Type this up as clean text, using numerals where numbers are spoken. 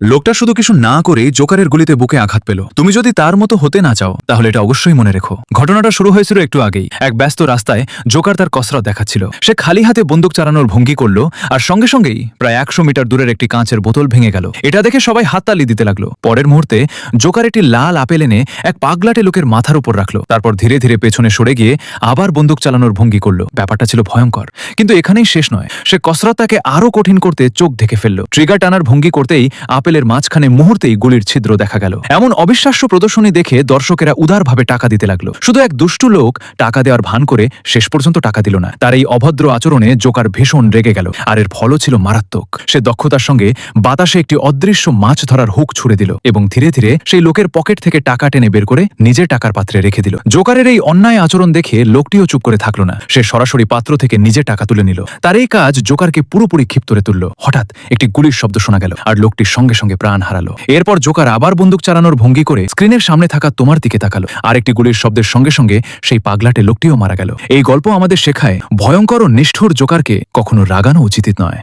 লোকটা শুধু কিছু না করে জোকারের গুলিতে বুকে আঘাত পেল। তুমি যদি তার মতো হতে না চাও তাহলে এটা অবশ্যই মনে রেখো। ঘটনাটা শুরু হয়েছিল একটু আগেই। এক ব্যস্ত রাস্তায় জোকার তার কসরত দেখাচ্ছিল। সে খালি হাতে বন্দুক চালানোর ভঙ্গি করলো আর সঙ্গে সঙ্গেই প্রায় 100 মিটার দূরের একটি কাঁচের বোতল ভেঙে গেল। এটা দেখে সবাই হাততালি দিতে লাগলো। পরের মুহূর্তে জোকার একটি লাল আপেল এনে এক পাগলাটে লোকের মাথার উপর রাখলো। তারপর ধীরে ধীরে পেছনে সরে গিয়ে আবার বন্দুক চালানোর ভঙ্গি করলো। ব্যাপারটা ছিল ভয়ঙ্কর, কিন্তু এখানেই শেষ নয়। সে কসরতটাকে আরো কঠিন করতে চোখ ঢেকে ফেললো। ট্রিগার টানার ভঙ্গি করতেই আপেলের মাঝখানে মুহূর্তেই গুলির ছিদ্র দেখা গেল। এমন অবিশ্বাস্য প্রদর্শনী দেখে দর্শকেরা উদারভাবে টাকা দিতে লাগলো। শুধু এক দুষ্টু লোক টাকা দেওয়ার ভান করে শেষ পর্যন্ত টাকা দিল না। তার এই অভদ্র আচরণে জোকার ভীষণ রেগে গেল, আর এর ফলও ছিল মারাত্মক। সে দক্ষতার সঙ্গে বাতাসে একটি অদৃশ্য মাছ ধরার হুক ছুড়ে দিল এবং ধীরে ধীরে সেই লোকের পকেট থেকে টাকা টেনে বের করে নিজের টাকার পাত্রে রেখে দিল। জোকারের এই অন্যায় আচরণ দেখে লোকটিও চুপ করে থাকলো না। সে সরাসরি পাত্র থেকে নিজে টাকা তুলে নিল। তার এই কাজ জোকারকে পুরোপুরি ক্ষিপ্তরে তুলল। হঠাৎ একটি গুলির শব্দ শোনা গেল আর লোকটির সঙ্গে সঙ্গে প্রাণ হারালো। এরপর জোকার আবার বন্দুক চালানোর ভঙ্গি করে স্ক্রিনের সামনে থাকা তোমার দিকে তাকালো। আর একটি গুলির শব্দের সঙ্গে সঙ্গে সেই পাগলাটে লোকটিও মারা গেল। এই গল্প আমাদের শেখায় ভয়ঙ্কর ও নিষ্ঠুর জোকারকে কখনো রাগানো উচিত নয়।